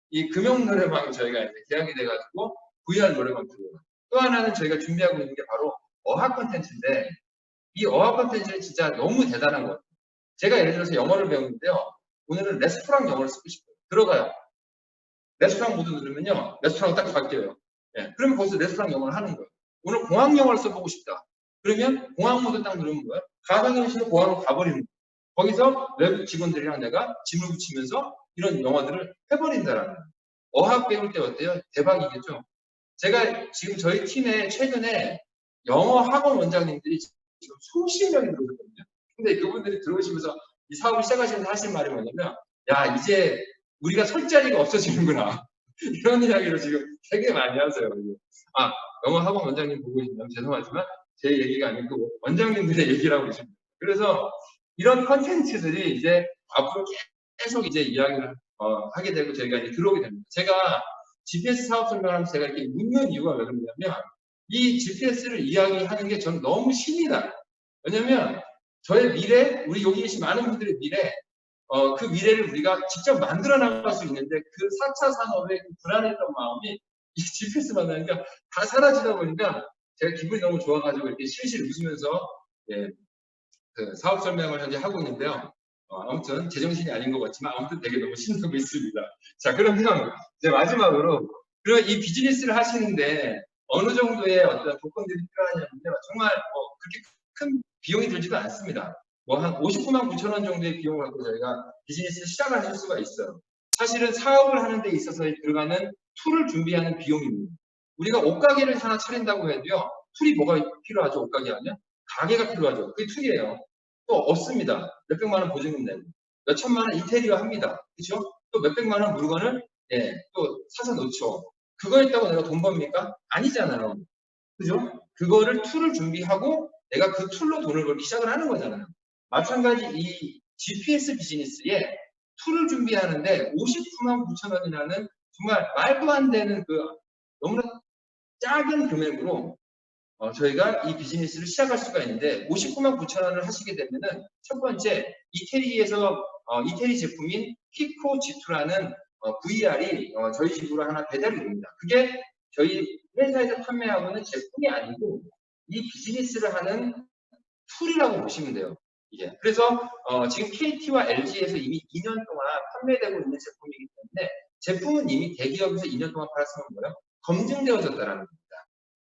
이 금용 노래방 저희가 이제 계약이 돼가지고 VR 노래방 들어요. 또 하나는 저희가 준비하고 있는 게 바로 어학 콘텐츠인데 이 어학 콘텐츠는 진짜 너무 대단한 것 같아요. 제가 예를 들어서 영어를 배우는데요. 오늘은 레스토랑 영어를 쓰고 싶어요. 들어가요. 레스토랑 모드 누르면요. 레스토랑 딱 바뀌어요. 예, 그러면 거기서 레스토랑 영어를 하는 거예요. 오늘 공항 영어를 써보고 싶다. 그러면 공항 모드 딱 누르면 뭐예요? 가상현실로 공항으로 가버리는 거예요. 거기서 외국 직원들이랑 내가 짐을 붙이면서 이런 영어들을 해버린다라는 거예요. 어학 배울 때 어때요? 대박이겠죠? 제가 지금 저희 팀에 최근에 영어 학원 원장님들이 지금 수십 명이 들어오셨거든요. 근데 그분들이 들어오시면서 이 사업을 시작하시면서 하신 말이 뭐냐면, 야, 이제 우리가 설 자리가 없어지는구나. 이런 이야기를 지금 되게 많이 하세요. 아, 영어 학원 원장님 보고 계시면 죄송하지만 제 얘기가 아니고 원장님들의 얘기라고 보시면 돼요. 그래서 이런 컨텐츠들이 이제 앞으로 계속 이제 이야기를 하게 되고 저희가 이제 들어오게 됩니다. 제가 GPS 사업 설명하면서 제가 이렇게 묻는 이유가 왜 그러냐면 이 GPS를 이야기하는 게 저는 너무 신이 나요. 왜냐면 저의 미래, 우리 여기 계신 많은 분들의 미래, 그 미래를 우리가 직접 만들어 나갈 수 있는데 그 4차 산업의 그 불안했던 마음이 이 GPS 만나니까 다 사라지다 보니까 제가 기분이 너무 좋아가지고 이렇게 실실 웃으면서 예, 그 사업 설명을 현재 하고 있는데요. 아무튼 제정신이 아닌 것 같지만 아무튼 되게 너무 신나고 있습니다. 자, 그러면 이제 마지막으로 그럼 이 비즈니스를 하시는데 어느 정도의 어떤 조건들이 필요하냐면요. 정말 그렇게 큰 비용이 들지도 않습니다. 뭐 한 59만 9천 원 정도의 비용을 갖고 저희가 비즈니스를 시작하실 수가 있어요. 사실은 사업을 하는 데 있어서 들어가는 툴을 준비하는 비용입니다. 우리가 옷가게를 하나 차린다고 해도요. 툴이 뭐가 필요하죠? 옷가게 하면? 가게가 필요하죠. 그게 툴이에요. 또 없습니다. 몇백만 원 보증금 내고 몇천만 원 인테리어 합니다. 그렇죠? 또 몇백만 원 물건을 또 사서 놓죠. 그거 있다고 내가 돈 법니까? 아니잖아요. 그죠? 그거를 툴을 준비하고 내가 그 툴로 돈을 벌기 시작을 하는 거잖아요. 마찬가지 이 GPS 비즈니스에 툴을 준비하는데 59만 9천 원이라는 정말 말도 안 되는 그 너무나 작은 금액으로 저희가 이 비즈니스를 시작할 수가 있는데 59만 9천 원을 하시게 되면은 첫 번째 이태리에서 이태리 제품인 피코 G2라는 VR이 저희 집으로 하나 배달이 됩니다. 그게 저희 회사에서 판매하고는 제품이 아니고 이 비즈니스를 하는 툴이라고 보시면 돼요. 이게 그래서 지금 KT와 LG에서 이미 2년 동안 판매되고 있는 제품이기 때문에 제품은 이미 대기업에서 2년 동안 팔았으면 뭐예요? 검증되어졌다라는 겁니다.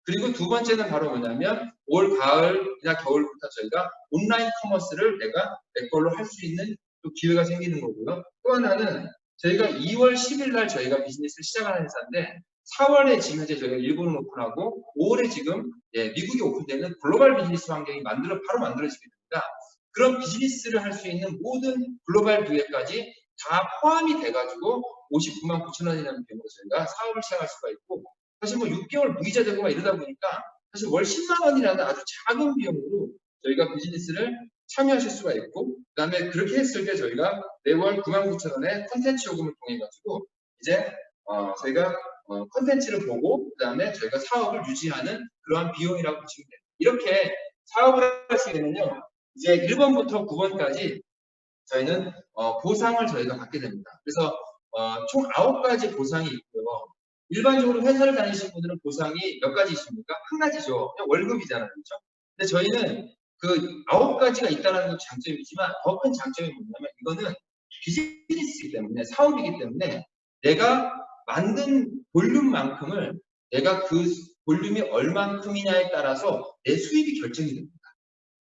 그리고 두 번째는 바로 뭐냐면 올 가을이나 겨울부터 저희가 온라인 커머스를 내가 내 걸로 할 수 있는 또 기회가 생기는 거고요. 또 하나는 저희가 2월 10일 날 저희가 비즈니스를 시작하는 회사인데 4월에 지금 현재 저희가 일본을 오픈하고 5월에 지금 미국이 오픈되는 글로벌 비즈니스 환경이 바로 만들어지게 됩니다. 그런 비즈니스를 할 수 있는 모든 글로벌 기회까지 다 포함이 돼가지고 59만 9천 원이라는 비용으로 저희가 사업을 시작할 수가 있고 사실 뭐 6개월 무이자 되고 막 이러다 보니까 사실 월 10만 원이라는 아주 작은 비용으로 저희가 비즈니스를 참여하실 수가 있고 그 다음에 그렇게 했을 때 저희가 매월 9만 9천 원의 컨텐츠 요금을 통해 가지고 이제 저희가 컨텐츠를 보고 그 다음에 저희가 사업을 유지하는 그러한 비용이라고 보시면 돼요. 이렇게 사업을 하시게 되면요. 이제 1번부터 9번까지 저희는 보상을 저희가 받게 됩니다. 그래서 총 9가지 보상이 있고요. 일반적으로 회사를 다니시는 분들은 보상이 몇 가지 있습니까? 한 가지죠. 그냥 월급이잖아요. 그렇죠? 근데 저희는 그 9가지가 있다는 것도 장점이지만 더 큰 장점이 뭐냐면 이거는 비즈니스이기 때문에 사업이기 때문에 내가 만든 볼륨만큼을 내가 그 볼륨이 얼만큼이냐에 따라서 내 수입이 결정이 됩니다.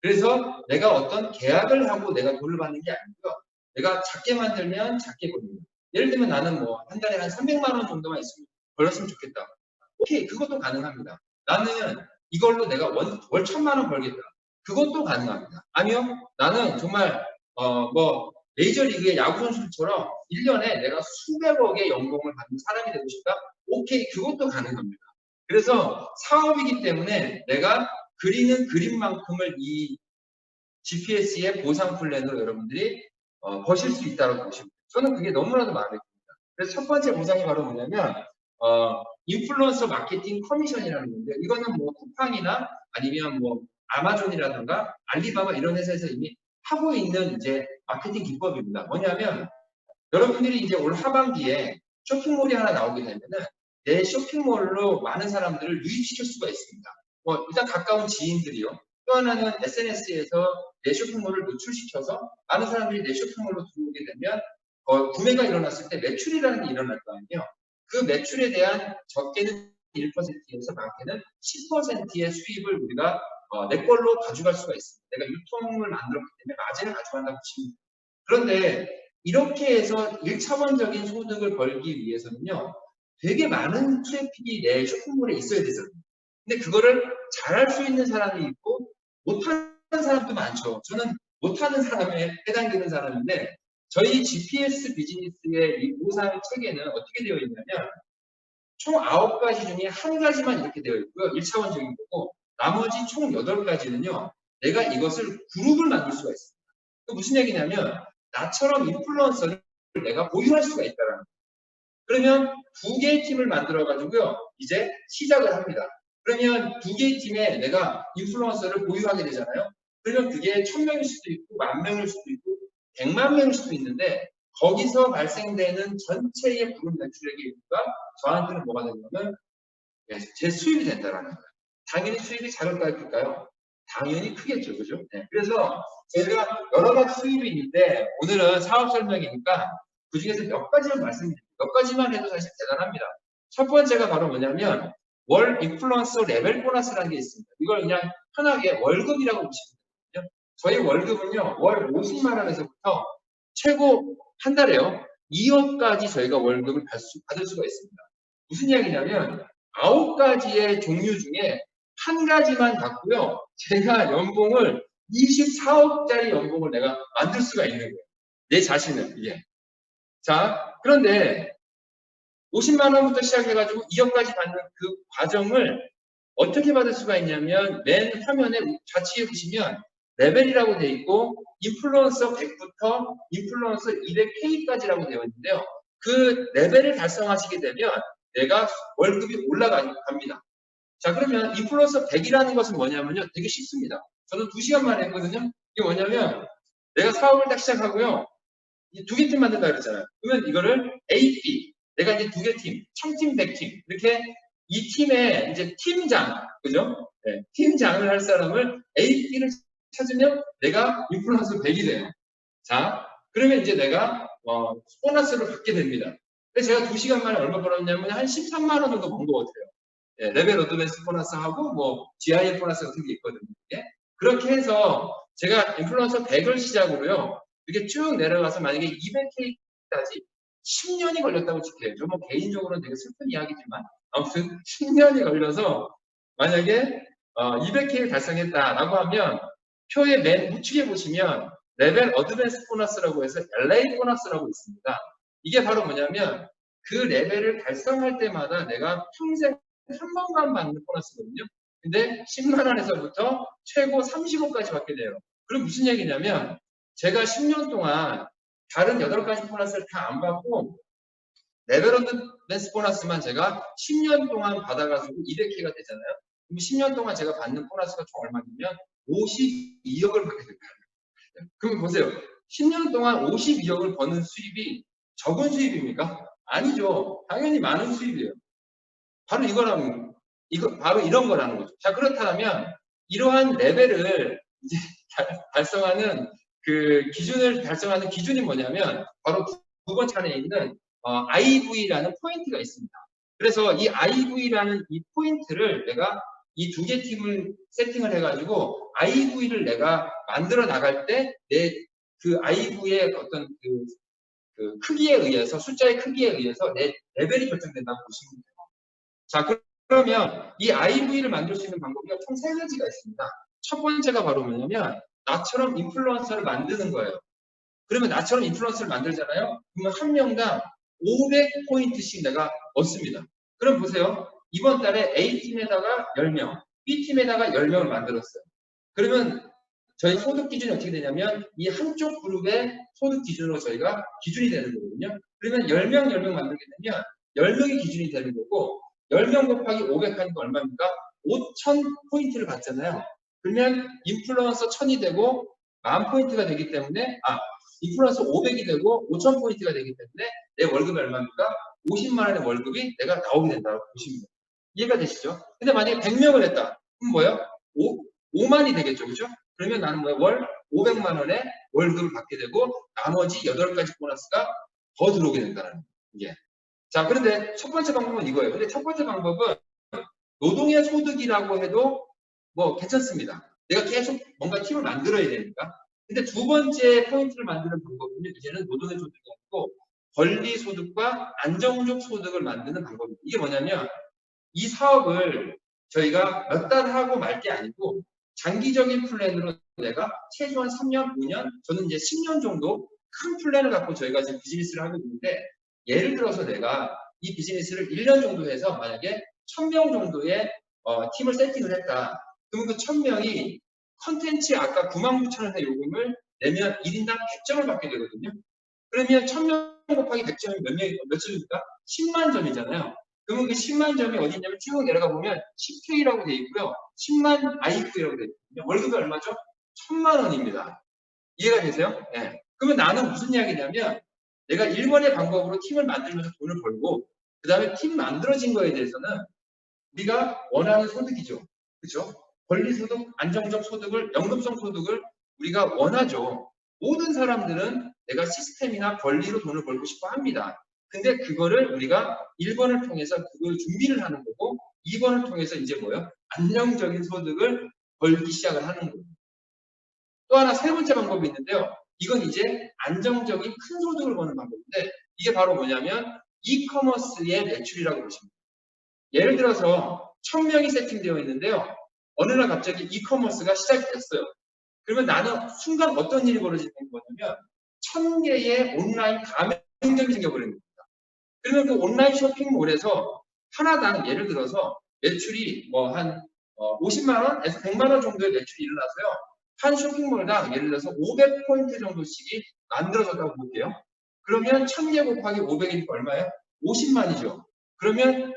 그래서 내가 어떤 계약을 하고 내가 돈을 받는 게 아니고요. 내가 작게 만들면 작게 벌립니다. 예를 들면 나는 뭐 한 달에 한 300만 원 정도만 있으면 벌었으면 좋겠다. 오케이, 그것도 가능합니다. 나는 이걸로 내가 월 1,000만 원 벌겠다. 그것도 가능합니다. 아니요, 나는 정말 뭐 메이저리그의 야구 선수들처럼 1년에 내가 수백억의 연봉을 받는 사람이 되고 싶다. 오케이, 그것도 가능합니다. 그래서 사업이기 때문에 내가 그리는 그림만큼을 이 GPS의 보상 플랜으로 여러분들이 버실 수 있다고 보시면 돼요. 저는 그게 너무나도 마음에 듭니다. 그래서 첫 번째 보상이 바로 뭐냐면 인플루언서 마케팅 커미션이라는 건데, 이거는 뭐 쿠팡이나 아니면 뭐 아마존이라든가 알리바바 이런 회사에서 이미 하고 있는 이제 마케팅 기법입니다. 뭐냐면 여러분들이 이제 올 하반기에 쇼핑몰이 하나 나오게 되면은 내 쇼핑몰로 많은 사람들을 유입시킬 수가 있습니다. 뭐 일단 가까운 지인들이요. 또 하나는 SNS에서 내 쇼핑몰을 노출시켜서 많은 사람들이 내 쇼핑몰로 들어오게 되면 구매가 일어났을 때 매출이라는 게 일어날 거 아니에요. 그 매출에 대한 적게는 1%에서 많게는 10%의 수입을 우리가 내 걸로 가져갈 수가 있습니다. 내가 유통을 만들었기 때문에 마진을 가져간다고 치면. 그런데 이렇게 해서 1차원적인 소득을 벌기 위해서는요, 되게 많은 트래픽이 내 쇼핑몰에 있어야 되잖아요. 근데 그거를 잘할 수 있는 사람이 있고 못하는 사람도 많죠. 저는 못하는 사람에 해당되는 사람인데, 저희 GPS 비즈니스의 이 보상 체계는 어떻게 되어 있냐면 총 9가지 중에 한 가지만 이렇게 되어 있고요. 1차원적인 거고, 나머지 총 8가지는요. 내가 이것을 그룹을 만들 수가 있습니다. 그 무슨 얘기냐면 나처럼 인플루언서를 내가 보유할 수가 있다라는 거예요. 그러면 2개의 팀을 만들어 가지고요. 이제 시작을 합니다. 그러면 2개의 팀에 내가 인플루언서를 보유하게 되잖아요. 그러면 그게 1000명일 수도 있고 10,000명일 수도 있고 100만 명일 수도 있는데, 거기서 발생되는 전체의 그룹 매출액과 저한테는 뭐가 되냐면 제 수입이 된다라는 거예요. 당연히 수입이 작을까요, 클까요? 당연히 크겠죠, 그죠? 네. 그래서 제가 여러 가지 수입이 있는데 오늘은 사업 설명이니까 그 중에서 몇 가지만 말씀드릴게요. 몇 가지만 해도 사실 대단합니다. 첫 번째가 바로 뭐냐면 월 인플루언서 레벨 보너스라는 게 있습니다. 이걸 그냥 편하게 월급이라고 보시면 되거든요. 저희 월급은요, 월 50만 원에서부터 최고 한 달에요 2억까지 저희가 월급을 받을 수가 있습니다. 무슨 이야기냐면 9가지의 종류 중에 한 가지만 갖고요, 제가 연봉을 24억짜리 연봉을 내가 만들 수가 있는 거예요. 내 자신은. 이게. 자, 그런데 50만 원부터 시작해가지고 2억까지 받는 그 과정을 어떻게 받을 수가 있냐면 맨 화면에 좌측에 보시면 레벨이라고 되어 있고 인플루언서 100부터 인플루언서 200K까지라고 되어 있는데요. 그 레벨을 달성하시게 되면 내가 월급이 올라갑니다. 자, 그러면 인플루언서 100이라는 것은 뭐냐면요, 되게 쉽습니다. 저는 2시간 만에 했거든요. 이게 뭐냐면 내가 사업을 딱 시작하고요, 2개 팀 만든다 그랬잖아요. 그러면 이거를 A, B, 내가 이제 2개 팀, 1000팀, 100팀 이렇게 이 팀의 이제 팀장, 그죠? 네, 팀장을 할 사람을 A, B를 찾으면 내가 인플루언서 100이 돼요. 자, 그러면 이제 내가 보너스를 받게 됩니다. 그래서 제가 2시간 만에 얼마 벌었냐면 한 13만 원 정도 번 것 같아요. 예, 레벨 어드밴스 보너스하고 뭐 GIL 보너스 같은 게 있거든요. 예? 그렇게 해서 제가 인플루언서 100을 시작으로요, 이렇게 쭉 내려가서 만약에 200K까지 10년이 걸렸다고 칠게요. 저 뭐 개인적으로는 되게 슬픈 이야기지만 아무튼 10년이 걸려서 만약에 200K 달성했다라고 하면 표의 맨 우측에 보시면 레벨 어드밴스 보너스라고 해서 LA 보너스라고 있습니다. 이게 바로 뭐냐면 그 레벨을 달성할 때마다 내가 평생 한 번만 받는 보너스거든요. 근데 10만 원에서부터 최고 30억까지 받게 돼요. 그럼 무슨 얘기냐면 제가 10년 동안 다른 8가지 보너스를 다 안 받고 레벨 어드밴스 보너스만 제가 10년 동안 받아가지고 200K가 되잖아요. 그럼 10년 동안 제가 받는 보너스가 총 얼마냐면 52억을 받게 될까요? 그럼 보세요. 10년 동안 52억을 버는 수입이 적은 수입입니까? 아니죠. 당연히 많은 수입이에요. 바로 바로 이런 거라는 거죠. 자, 그렇다면 이러한 레벨을 이제 달성하는 그 기준을 달성하는 기준이 뭐냐면 바로 2번째 칸에 있는 IV라는 포인트가 있습니다. 그래서 이 IV라는 이 포인트를 내가 이 2개 팀을 세팅을 해가지고 IV를 내가 만들어 나갈 때 내 그 IV의 어떤 그 크기에 의해서, 숫자의 크기에 의해서 내 레벨이 결정된다고 보시면 돼요. 자, 그러면 이 IV를 만들 수 있는 방법이 총 3가지가 있습니다. 첫 번째가 바로 뭐냐면 나처럼 인플루언서를 만드는 거예요. 그러면 나처럼 인플루언서를 만들잖아요. 그러면 한 명당 500포인트씩 내가 얻습니다. 그럼 보세요. 이번 달에 A팀에다가 10명, B팀에다가 10명을 만들었어요. 그러면 저희 소득 기준이 어떻게 되냐면 이 한쪽 그룹의 소득 기준으로 저희가 기준이 되는 거거든요. 그러면 10명 만들게 되면 10명이 기준이 되는 거고 10명 곱하기 500 하니까 얼마입니까? 5,000 포인트를 받잖아요. 그러면 인플루언서 1000이 되고 10,000포인트가 되기 때문에 인플루언서 500이 되고 5,000 포인트가 되기 때문에 내 월급이 얼마입니까? 50만 원의 월급이 내가 나오게 된다고 보시면 돼요. 이해가 되시죠? 근데 만약에 100명을 했다. 그럼 뭐예요? 5만이 되겠죠. 그죠? 그러면 나는 뭐야? 월 500만 원의 월급을 받게 되고 나머지 8가지 보너스가 더 들어오게 된다는 게. 자, 그런데 첫 번째 방법은 이거예요. 근데 첫 번째 방법은 노동의 소득이라고 해도 뭐 괜찮습니다. 내가 계속 뭔가 팀을 만들어야 되니까. 근데 두 번째 포인트를 만드는 방법은 이제는 노동의 소득이 아니고 권리 소득과 안정적 소득을 만드는 방법입니다. 이게 뭐냐면 이 사업을 저희가 몇 달 하고 말 게 아니고 장기적인 플랜으로 내가 최소한 3년, 5년, 저는 이제 10년 정도 큰 플랜을 갖고 저희가 지금 비즈니스를 하고 있는데 예를 들어서 내가 이 비즈니스를 1년 정도 해서 만약에 1000명 정도의 팀을 세팅을 했다. 그러면 그 1000명이 컨텐츠 아까 99,000원의 요금을 내면 1인당 100점을 받게 되거든요. 그러면 1000명 곱하기 100점이 몇 점입니까? 10만 점이잖아요. 그러면 그 10만 점이 어디 있냐면 쭉 내려가 보면 10K라고 되어 있고요. 10만 IQ라고 되어 있거든요. 월급이 얼마죠? 1000만 원입니다. 이해가 되세요? 네. 그러면 나는 무슨 이야기냐면 내가 1번의 방법으로 팀을 만들면서 돈을 벌고 그 다음에 팀 만들어진 거에 대해서는 우리가 원하는 소득이죠. 그렇죠? 권리소득, 안정적 소득을, 연금성 소득을 우리가 원하죠. 모든 사람들은 내가 시스템이나 권리로 돈을 벌고 싶어 합니다. 근데 그거를 우리가 1번을 통해서 그걸 준비를 하는 거고 2번을 통해서 이제 뭐예요? 안정적인 소득을 벌기 시작을 하는 거예요. 또 하나 세 번째 방법이 있는데요. 이건 이제 안정적인 큰 소득을 버는 방법인데 이게 바로 뭐냐면 이커머스의 매출이라고 보십니다. 예를 들어서 1000명이 세팅되어 있는데요. 어느 날 갑자기 이커머스가 시작이 됐어요. 그러면 나는 순간 어떤 일이 벌어지는 거냐면 1000개의 온라인 가맹점이 생겨버리는 겁니다. 그러면 그 온라인 쇼핑몰에서 하나당 예를 들어서 매출이 뭐 한 50만 원에서 100만 원 정도의 매출이 일어나서요. 한 쇼핑몰당 예를 들어서 500포인트 정도씩이 만들어졌다고 볼게요. 그러면 1000개 곱하기 500이니까 얼마예요? 50만이죠. 그러면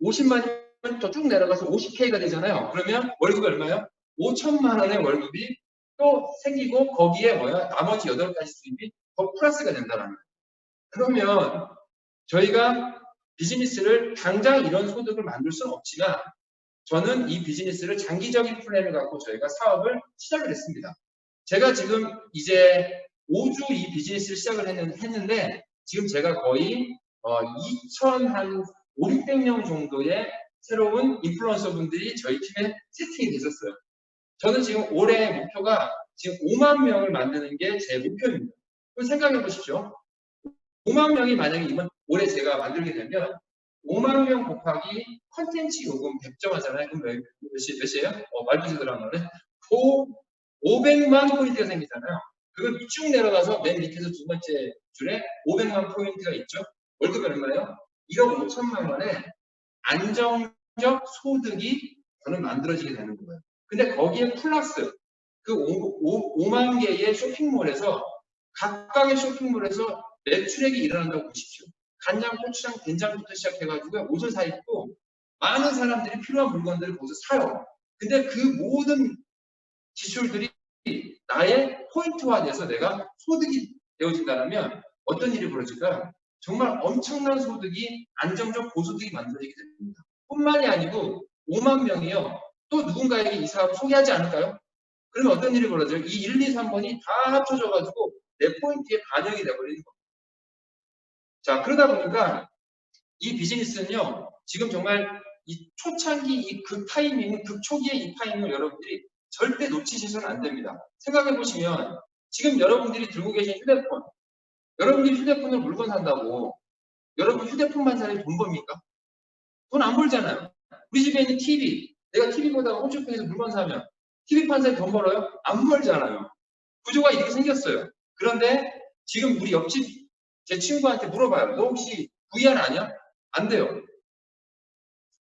50만이면 더 쭉 내려가서 50K가 되잖아요. 그러면 월급이 얼마예요? 5천만 원의 월급이 또 생기고 거기에 뭐야? 나머지 8가지 수입이 더 플러스가 된다는 거예요. 그러면 저희가 비즈니스를 당장 이런 소득을 만들 수는 없지만 저는 이 비즈니스를 장기적인 플랜을 갖고 저희가 사업을 시작을 했습니다. 제가 지금 이제 5주 이 비즈니스를 시작을 했는데 지금 제가 거의 2,500명 정도의 새로운 인플루언서 분들이 저희 팀에 세팅이 되셨어요. 저는 지금 올해 목표가 지금 5만 명을 만드는 게 제 목표입니다. 그럼 생각해 보십시오. 5만 명이 만약에 이번 올해 제가 만들게 되면 5만 명 곱하기 컨텐츠 요금 100점 하잖아요. 그럼 몇이에요? 말도 제대로 안 나오네. 500만 포인트가 생기잖아요. 그걸 쭉 내려가서 맨 밑에서 두 번째 줄에 500만 포인트가 있죠. 월급이 얼마예요? 1억 5천만 원에 안정적 소득이 저는 만들어지게 되는 거예요. 근데 거기에 플러스 그 5만 개의 쇼핑몰에서 각각의 쇼핑몰에서 매출액이 일어난다고 보십시오. 간장, 고추장, 된장부터 시작해가지고 옷을 사 입고 많은 사람들이 필요한 물건들을 거기서 사요. 근데 그 모든 지출들이 나의 포인트화돼서 내가 소득이 되어진다면 어떤 일이 벌어질까요? 정말 엄청난 소득이 안정적 고소득이 만들어지게 됩니다. 뿐만이 아니고 5만 명이요. 또 누군가에게 이 사업을 소개하지 않을까요? 그러면 어떤 일이 벌어져요? 이 1, 2, 3번이 다 합쳐져가지고 내 포인트에 반영이 돼버리는 겁니다. 자, 그러다 보니까 이 비즈니스는요, 지금 정말 이 초창기 이 극 타이밍, 극 초기의 이 타이밍을 여러분들이 절대 놓치셔서는 안 됩니다. 생각해 보시면 지금 여러분들이 들고 계신 휴대폰, 여러분들이 휴대폰으로 물건 산다고 여러분 휴대폰만 사는 돈 법니까? 돈 안 벌잖아요. 우리 집에 있는 TV, 내가 TV 보다가 홈쇼핑에서 물건 사면 TV 판사에 돈 벌어요? 안 벌잖아요. 구조가 이렇게 생겼어요. 그런데 지금 우리 옆집 제 친구한테 물어봐요. 너 혹시 VR 아냐? 안 돼요.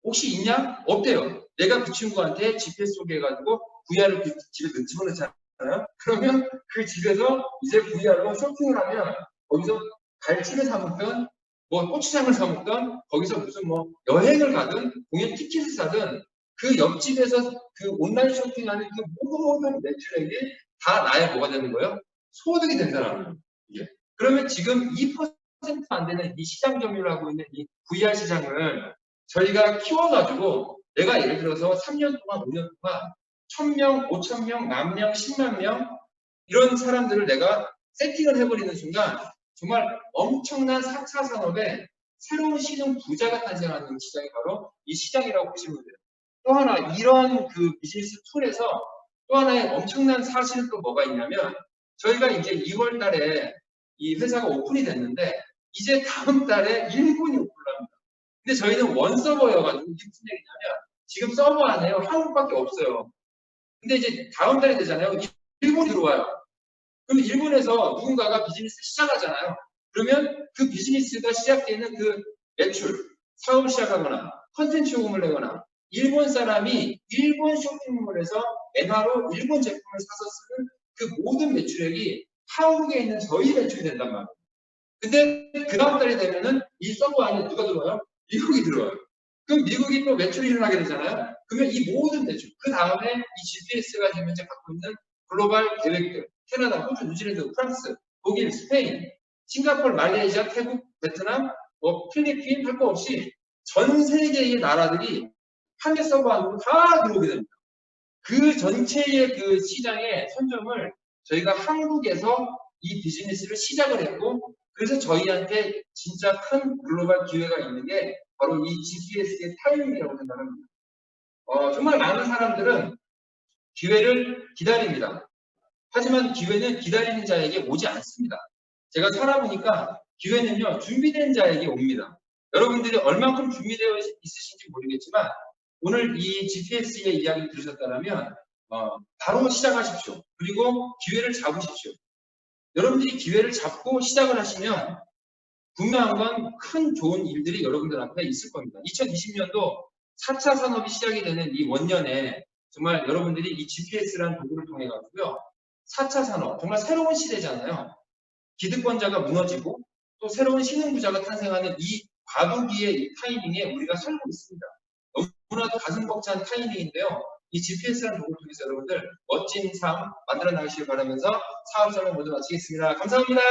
혹시 있냐? 없대요. 내가 그 친구한테 GPS 소개해가지고 VR을 그 집에 집어넣잖아요. 그러면 그 집에서 이제 VR로 쇼핑을 하면 거기서 갈치를 사 먹던 뭐 고추장을 사 먹던 거기서 무슨 뭐 여행을 가든 공연 티켓을 사든 그 옆집에서 그 온라인 쇼핑하는 그 모든 매출액이 다 나의 뭐가 되는 거예요? 소득이 된다는 거예요. 이게. 그러면 지금 2% 안 되는 이 시장 점유율을 하고 있는 이 VR 시장을 저희가 키워가지고 내가 예를 들어서 3년 동안, 5년 동안 1000명, 5000명, 10,000명, 10만 명 이런 사람들을 내가 세팅을 해버리는 순간 정말 엄청난 4차 산업에 새로운 신흥 부자가 탄생하는 시장이 바로 이 시장이라고 보시면 돼요. 또 하나 이런 그 비즈니스 툴에서 또 하나의 엄청난 사실은 또 뭐가 있냐면 저희가 이제 2월 달에 이 회사가 오픈이 됐는데 이제 다음 달에 일본이 오픈합니다. 근데 저희는 원 서버여가지고 이게 무슨 얘기냐면 지금 서버 안에요. 한국밖에 없어요. 근데 이제 다음 달에 되잖아요. 일본이 들어와요. 그럼 일본에서 누군가가 비즈니스 시작하잖아요. 그러면 그 비즈니스가 시작되는 그 매출, 사업을 시작하거나 컨텐츠 요금을 내거나 일본 사람이 일본 쇼핑몰에서 엔화로 일본 제품을 사서 쓰는 그 모든 매출액이 한국에 있는 저희 매출이 된단 말이에요. 근데 그 다음 달이 되면은 이 서버 안에 누가 들어와요? 미국이 들어와요. 그럼 미국이 또 매출이 일어나게 되잖아요. 그러면 이 모든 매출, 그 다음에 이 GPS가 지금 현재 갖고 있는 글로벌 계획들, 캐나다, 호주, 뉴질랜드, 프랑스, 독일, 스페인, 싱가포르, 말레이시아, 태국, 베트남, 뭐 필리핀 할 거 없이 전 세계의 나라들이 한 개 서버 안으로 다 들어오게 됩니다. 그 전체의 그 시장의 선점을 저희가 한국에서 이 비즈니스를 시작을 했고 그래서 저희한테 진짜 큰 글로벌 기회가 있는 게 바로 이 GPS의 타이밍이라고 생각합니다. 정말 많은 사람들은 기회를 기다립니다. 하지만 기회는 기다리는 자에게 오지 않습니다. 제가 살아보니까 기회는요, 준비된 자에게 옵니다. 여러분들이 얼만큼 준비되어 있으신지 모르겠지만 오늘 이 GPS의 이야기 들으셨다면 바로 시작하십시오. 그리고 기회를 잡으십시오. 여러분들이 기회를 잡고 시작을 하시면 분명한 건 큰 좋은 일들이 여러분들 앞에 있을 겁니다. 2020년도 4차 산업이 시작이 되는 이 원년에 정말 여러분들이 이 GPS라는 도구를 통해 가지고요. 4차 산업, 정말 새로운 시대잖아요. 기득권자가 무너지고 또 새로운 신흥부자가 탄생하는 이 과도기의 이 타이밍에 우리가 살고 있습니다. 너무나도 가슴 벅찬 타이밍인데요. 이 GPS라는 도구를 통해서 여러분들 멋진 삶 만들어 나가시길 바라면서 사업 설명 모두 마치겠습니다. 감사합니다.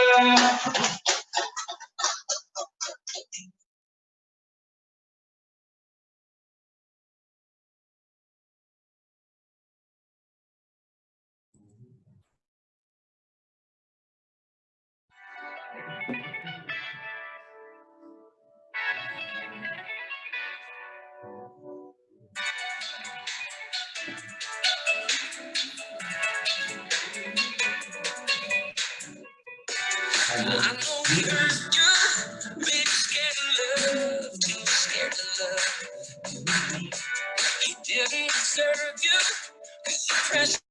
I know we hurt you, maybe scared of love, too scared to love. He didn't deserve you, 'cause you pressed